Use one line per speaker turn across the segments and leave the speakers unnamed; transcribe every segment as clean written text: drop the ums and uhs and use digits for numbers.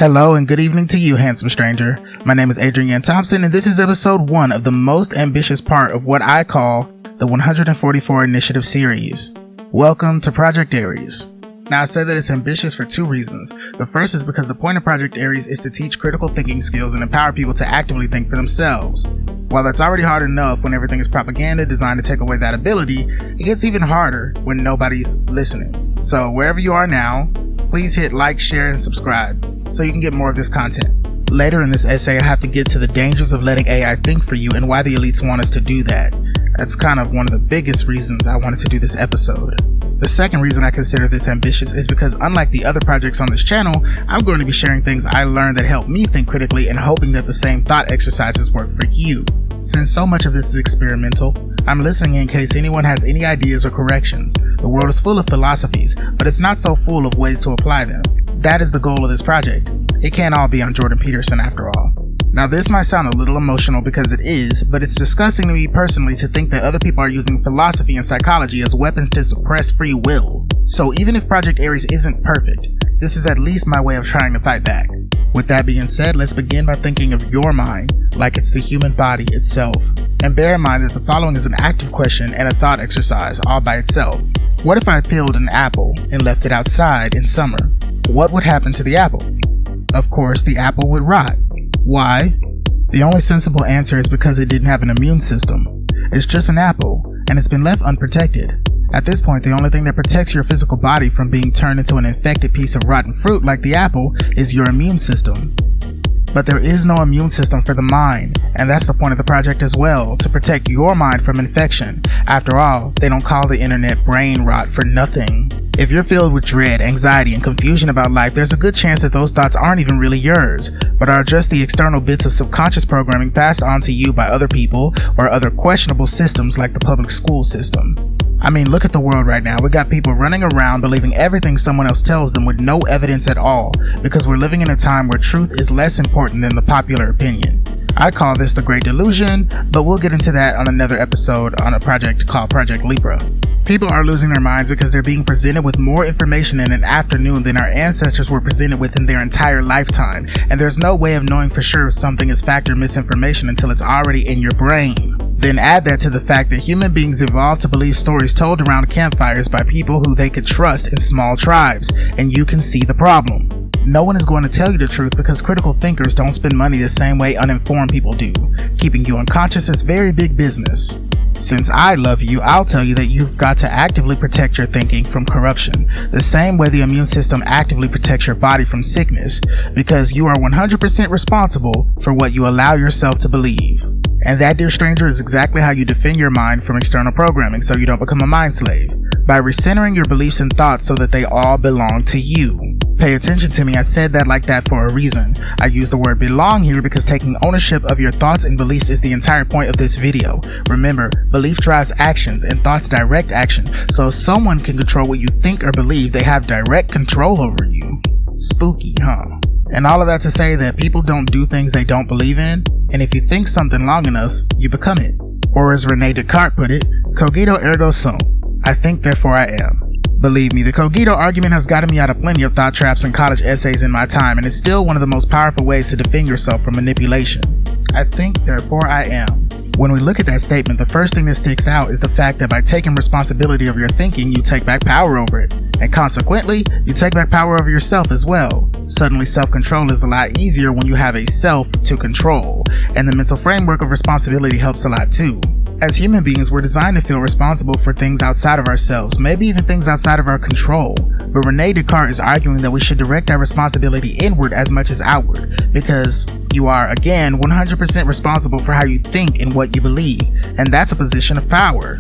Hello and good evening to you, handsome stranger. My name is Adrian Thompson, and this is episode 1 of the most ambitious part of what I call the 144 Initiative series. Welcome to Project Aries. Now, I say that it's ambitious for 2 reasons. The first is because the point of Project Aries is to teach critical thinking skills and empower people to actively think for themselves. While that's already hard enough when everything is propaganda designed to take away that ability, it gets even harder when nobody's listening. So wherever you are now, please hit like, share, and subscribe so you can get more of this content. Later in this essay, I have to get to the dangers of letting AI think for you and why the elites want us to do that. That's kind of one of the biggest reasons I wanted to do this episode. The second reason I consider this ambitious is because unlike the other projects on this channel, I'm going to be sharing things I learned that help me think critically and hoping that the same thought exercises work for you. Since so much of this is experimental, I'm listening in case anyone has any ideas or corrections. The world is full of philosophies, but it's not so full of ways to apply them. That is the goal of this project. It can't all be on Jordan Peterson after all. Now this might sound a little emotional because it is, but it's disgusting to me personally to think that other people are using philosophy and psychology as weapons to suppress free will. So even if Project Aries isn't perfect, this is at least my way of trying to fight back. With that being said, let's begin by thinking of your mind like it's the human body itself. And bear in mind that the following is an active question and a thought exercise all by itself. What if I peeled an apple and left it outside in summer? What would happen to the apple? Of course, the apple would rot. Why? The only sensible answer is because it didn't have an immune system. It's just an apple, and it's been left unprotected. At this point, the only thing that protects your physical body from being turned into an infected piece of rotten fruit like the apple is your immune system. But there is no immune system for the mind, and that's the point of the project as well, to protect your mind from infection. After all, they don't call the internet brain rot for nothing. If you're filled with dread, anxiety, and confusion about life, there's a good chance that those thoughts aren't even really yours, but are just the external bits of subconscious programming passed on to you by other people or other questionable systems like the public school system. I mean, look at the world right now. We got people running around believing everything someone else tells them with no evidence at all, because we're living in a time where truth is less important than the popular opinion. I call this the Great Delusion, but we'll get into that on another episode on a project called Project Libra. People are losing their minds because they're being presented with more information in an afternoon than our ancestors were presented with in their entire lifetime, and there's no way of knowing for sure if something is fact or misinformation until it's already in your brain. Then add that to the fact that human beings evolved to believe stories told around campfires by people who they could trust in small tribes, and you can see the problem. No one is going to tell you the truth because critical thinkers don't spend money the same way uninformed people do. Keeping you unconscious is very big business. Since I love you, I'll tell you that you've got to actively protect your thinking from corruption, the same way the immune system actively protects your body from sickness, because you are 100% responsible for what you allow yourself to believe. And that, dear stranger, is exactly how you defend your mind from external programming so you don't become a mind slave, by recentering your beliefs and thoughts so that they all belong to you. Pay attention to me, I said that like that for a reason. I use the word belong here because taking ownership of your thoughts and beliefs is the entire point of this video. Remember, belief drives actions and thoughts direct action, so if someone can control what you think or believe, they have direct control over you. Spooky, huh? And all of that to say that people don't do things they don't believe in, and if you think something long enough, you become it. Or as Rene Descartes put it, cogito ergo sum. I think therefore I am. Believe me, the cogito argument has gotten me out of plenty of thought traps and college essays in my time, and it's still one of the most powerful ways to defend yourself from manipulation. I think therefore I am. When we look at that statement, the first thing that sticks out is the fact that by taking responsibility of your thinking, you take back power over it. And consequently, you take back power over yourself as well. Suddenly, self-control is a lot easier when you have a self to control, and the mental framework of responsibility helps a lot too. As human beings, we're designed to feel responsible for things outside of ourselves, maybe even things outside of our control. But Rene Descartes is arguing that we should direct our responsibility inward as much as outward, because you are, again, 100% responsible for how you think and what you believe, and that's a position of power.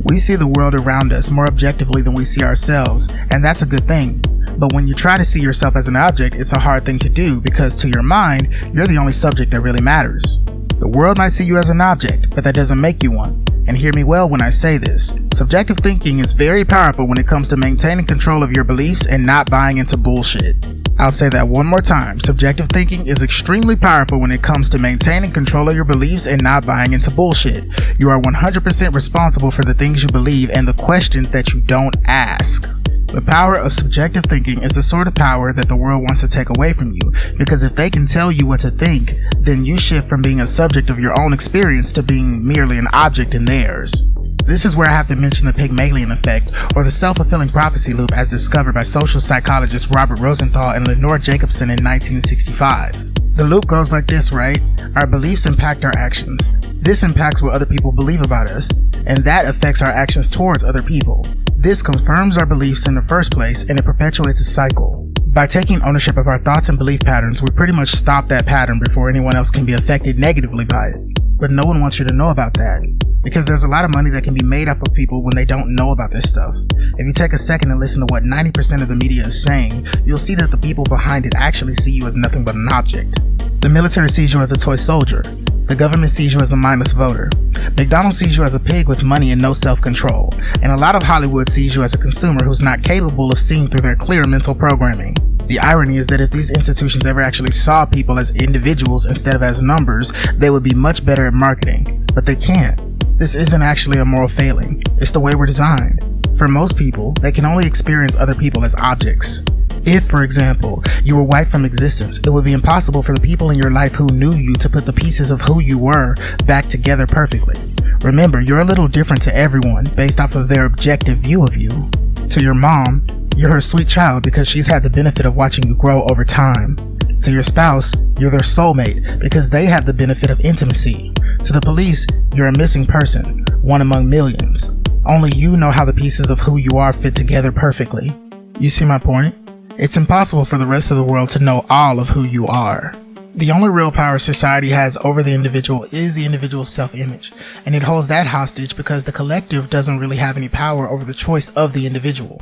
We see the world around us more objectively than we see ourselves, and that's a good thing. But when you try to see yourself as an object, it's a hard thing to do because to your mind, you're the only subject that really matters. The world might see you as an object, but that doesn't make you one. And hear me well when I say this. Subjective thinking is very powerful when it comes to maintaining control of your beliefs and not buying into bullshit. I'll say that one more time. Subjective thinking is extremely powerful when it comes to maintaining control of your beliefs and not buying into bullshit. You are 100% responsible for the things you believe and the questions that you don't ask. The power of subjective thinking is the sort of power that the world wants to take away from you, because if they can tell you what to think, then you shift from being a subject of your own experience to being merely an object in theirs. This is where I have to mention the Pygmalion effect, or the self-fulfilling prophecy loop as discovered by social psychologists Robert Rosenthal and Lenore Jacobson in 1965. The loop goes like this, right? Our beliefs impact our actions. This impacts what other people believe about us, and that affects our actions towards other people. This confirms our beliefs in the first place, and it perpetuates a cycle. By taking ownership of our thoughts and belief patterns, we pretty much stop that pattern before anyone else can be affected negatively by it. But no one wants you to know about that, because there's a lot of money that can be made off of people when they don't know about this stuff. If you take a second and listen to what 90% of the media is saying, you'll see that the people behind it actually see you as nothing but an object. The military sees you as a toy soldier. The government sees you as a mindless voter. McDonald's sees you as a pig with money and no self-control. And a lot of Hollywood sees you as a consumer who's not capable of seeing through their clear mental programming. The irony is that if these institutions ever actually saw people as individuals instead of as numbers, they would be much better at marketing. But they can't. This isn't actually a moral failing. It's the way we're designed. For most people, they can only experience other people as objects. If, for example, you were wiped from existence, it would be impossible for the people in your life who knew you to put the pieces of who you were back together perfectly. Remember, you're a little different to everyone based off of their objective view of you. To your mom, you're her sweet child because she's had the benefit of watching you grow over time. To your spouse, you're their soulmate because they have the benefit of intimacy. To the police, you're a missing person, one among millions. Only you know how the pieces of who you are fit together perfectly. You see my point? It's impossible for the rest of the world to know all of who you are. The only real power society has over the individual is the individual's self-image, and it holds that hostage because the collective doesn't really have any power over the choice of the individual.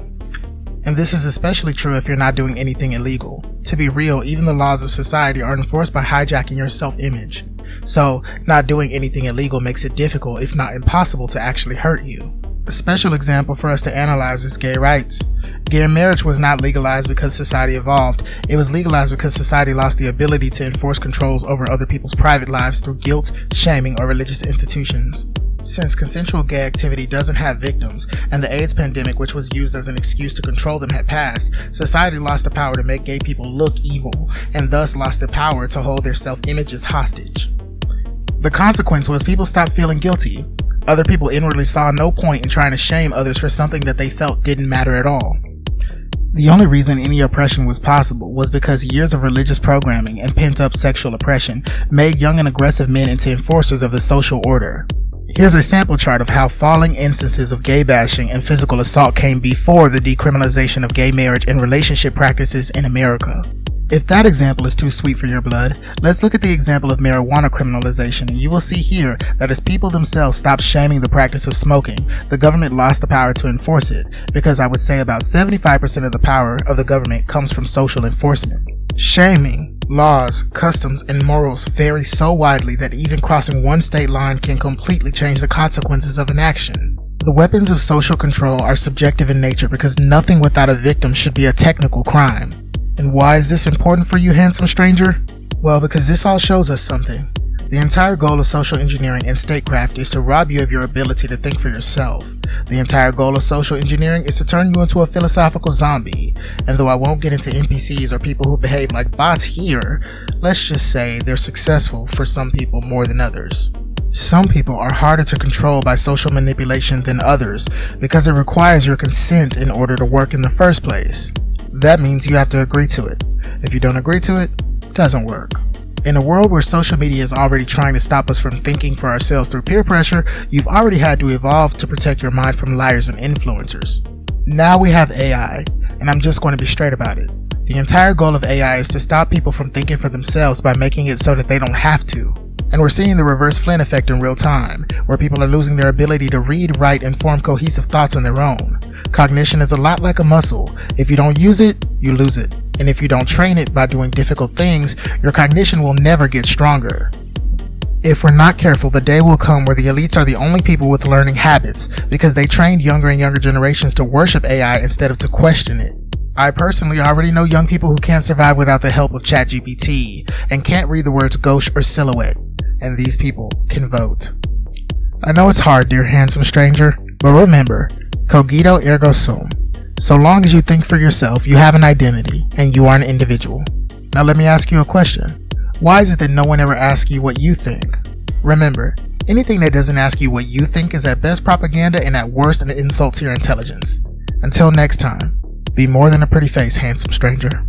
And this is especially true if you're not doing anything illegal. To be real, even the laws of society are enforced by hijacking your self-image. So, not doing anything illegal makes it difficult, if not impossible, to actually hurt you. A special example for us to analyze is gay rights. Gay marriage was not legalized because society evolved. It was legalized because society lost the ability to enforce controls over other people's private lives through guilt, shaming, or religious institutions. Since consensual gay activity doesn't have victims, and the AIDS pandemic, which was used as an excuse to control them, had passed, society lost the power to make gay people look evil, and thus lost the power to hold their self-images hostage. The consequence was people stopped feeling guilty. Other people inwardly saw no point in trying to shame others for something that they felt didn't matter at all. The only reason any oppression was possible was because years of religious programming and pent-up sexual oppression made young and aggressive men into enforcers of the social order. Here's a sample chart of how falling instances of gay bashing and physical assault came before the decriminalization of gay marriage and relationship practices in America. If that example is too sweet for your blood, let's look at the example of marijuana criminalization, and you will see here that as people themselves stopped shaming the practice of smoking, the government lost the power to enforce it, because I would say about 75% of the power of the government comes from social enforcement. Shaming, laws, customs, and morals vary so widely that even crossing one state line can completely change the consequences of an action. The weapons of social control are subjective in nature because nothing without a victim should be a technical crime. And why is this important for you, handsome stranger? Well, because this all shows us something. The entire goal of social engineering and statecraft is to rob you of your ability to think for yourself. The entire goal of social engineering is to turn you into a philosophical zombie. And though I won't get into NPCs or people who behave like bots here, let's just say they're successful for some people more than others. Some people are harder to control by social manipulation than others because it requires your consent in order to work in the first place. That means you have to agree to it. If you don't agree to it, it doesn't work. In a world where social media is already trying to stop us from thinking for ourselves through peer pressure, you've already had to evolve to protect your mind from liars and influencers. Now we have AI, and I'm just going to be straight about it. The entire goal of AI is to stop people from thinking for themselves by making it so that they don't have to. And we're seeing the reverse Flynn effect in real time, where people are losing their ability to read, write, and form cohesive thoughts on their own. Cognition is a lot like a muscle. If you don't use it, you lose it. And if you don't train it by doing difficult things, your cognition will never get stronger. If we're not careful, the day will come where the elites are the only people with learning habits, because they trained younger and younger generations to worship AI instead of to question it. I personally already know young people who can't survive without the help of ChatGPT, and can't read the words gauche or silhouette, and these people can vote. I know it's hard, dear handsome stranger, but remember, cogito ergo sum. So long as you think for yourself, you have an identity, and you are an individual. Now let me ask you a question. Why is it that no one ever asks you what you think? Remember, anything that doesn't ask you what you think is at best propaganda and at worst an insult to your intelligence. Until next time, be more than a pretty face, handsome stranger.